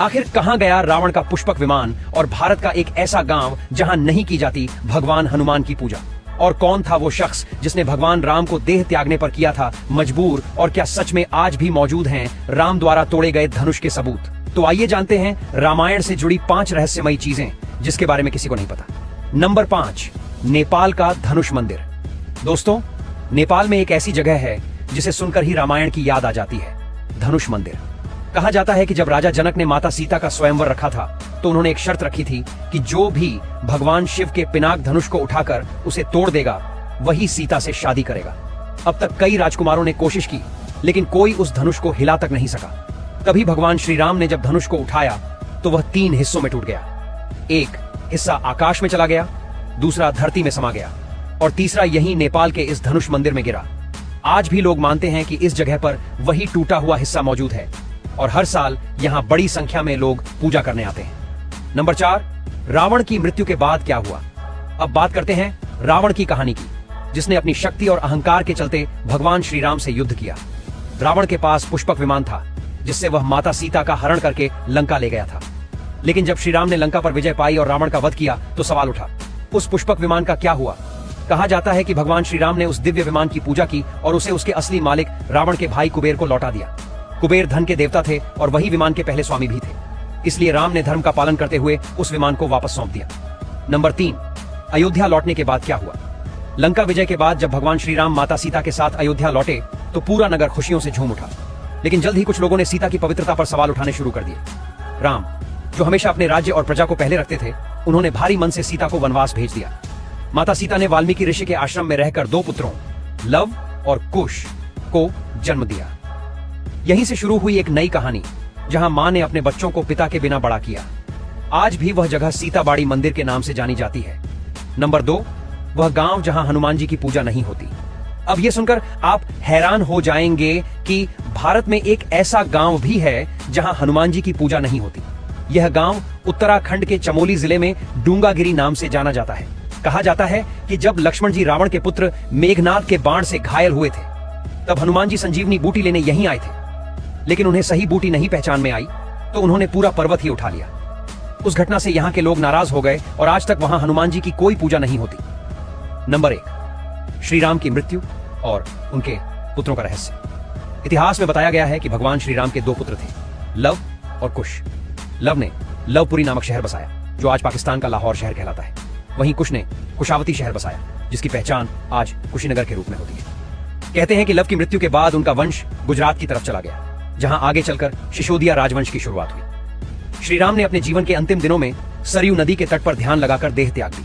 आखिर कहां गया रावण का पुष्पक विमान और भारत का एक ऐसा गांव जहां नहीं की जाती भगवान हनुमान की पूजा? और कौन था वो शख्स जिसने भगवान राम को देह त्यागने पर किया था मजबूर? और क्या सच में आज भी मौजूद हैं राम द्वारा तोड़े गए धनुष के सबूत? तो आइए जानते हैं रामायण से जुड़ी 5 रहस्यमयी चीजें जिसके बारे में किसी को नहीं पता। नंबर 5, नेपाल का धनुष मंदिर। दोस्तों, नेपाल में एक ऐसी जगह है जिसे सुनकर ही रामायण की याद आ जाती है, धनुष मंदिर। कहा जाता है कि जब राजा जनक ने माता सीता का स्वयंवर रखा था तो उन्होंने एक शर्त रखी थी कि जो भी भगवान शिव के पिनाक धनुष को उठाकर उसे तोड़ देगा वही सीता से शादी करेगा। अब तक कई राजकुमारों ने कोशिश की लेकिन कोई उस धनुष को हिला तक नहीं सका। तभी भगवान श्री राम ने जब धनुष को उठाया तो वह 3 हिस्सों में टूट गया। एक हिस्सा आकाश में चला गया, दूसरा धरती में समा गया और तीसरा यही नेपाल के इस धनुष मंदिर में गिरा। आज भी लोग मानते हैं कि इस जगह पर वही टूटा हुआ हिस्सा मौजूद है और हर साल यहां बड़ी संख्या में लोग पूजा करने आते हैं। नंबर 4, रावण की मृत्यु के बाद क्या हुआ? अब बात करते हैं रावण की कहानी की, जिसने अपनी शक्ति और अहंकार के चलते भगवान श्री राम से युद्ध किया। रावण के पास पुष्पक विमान था जिससे वह माता सीता का हरण करके लंका ले गया था। लेकिन जब श्री राम ने लंका पर विजय पाई और रावण का वध किया तो सवाल उठा, उस पुष्पक विमान का क्या हुआ? कहा जाता है कि भगवान श्री राम ने उस दिव्य विमान की पूजा की और उसे उसके असली मालिक रावण के भाई कुबेर को लौटा दिया। कुबेर धन के देवता थे और वही विमान के पहले स्वामी भी थे, इसलिए राम ने धर्म का पालन करते हुए उस विमान को वापस सौंप दिया। नंबर 3, अयोध्या लौटने के बाद क्या हुआ? लंका विजय के बाद जब भगवान श्री राम माता सीता के साथ अयोध्या लौटे तो पूरा नगर खुशियों से झूम उठा। लेकिन जल्द ही कुछ लोगों ने सीता की पवित्रता पर सवाल उठाने शुरू कर दिए। राम, जो हमेशा अपने राज्य और प्रजा को पहले रखते थे, उन्होंने भारी मन से सीता को वनवास भेज दिया। माता सीता ने वाल्मीकि ऋषि के आश्रम में रहकर 2 पुत्रों लव और कुश को जन्म दिया। यहीं से शुरू हुई एक नई कहानी जहां मां ने अपने बच्चों को पिता के बिना बड़ा किया। आज भी वह जगह सीताबाड़ी मंदिर के नाम से जानी जाती है। नंबर 2, वह गांव जहां हनुमान जी की पूजा नहीं होती। अब यह सुनकर आप हैरान हो जाएंगे कि भारत में एक ऐसा गांव भी है जहां हनुमान जी की पूजा नहीं होती। यह गांव उत्तराखंड के चमोली जिले में डूंगागिरी नाम से जाना जाता है। कहा जाता है कि जब लक्ष्मण जी रावण के पुत्र मेघनाद के बाण से घायल हुए थे तब हनुमान जी संजीवनी बूटी लेने यहीं आए थे, लेकिन उन्हें सही बूटी नहीं पहचान में आई तो उन्होंने पूरा पर्वत ही उठा लिया। उस घटना से यहां के लोग नाराज हो गए और आज तक वहां हनुमान जी की कोई पूजा नहीं होती। नंबर 1, श्री राम की मृत्यु और उनके पुत्रों का रहस्य। इतिहास में बताया गया है कि भगवान श्री राम के 2 पुत्र थे, लव और कुश। लव ने लवपुरी नामक शहर बसाया जो आज पाकिस्तान का लाहौर शहर कहलाता है। वहीं कुश ने कुशावती शहर बसाया जिसकी पहचान आज कुशीनगर के रूप में होती है। कहते हैं कि लव की मृत्यु के बाद उनका वंश गुजरात की तरफ चला गया, जहां आगे चलकर शिशोदिया राजवंश की शुरुआत हुई। श्री राम ने अपने जीवन के अंतिम दिनों में सरयू नदी के तट पर ध्यान लगाकर देह त्याग दी।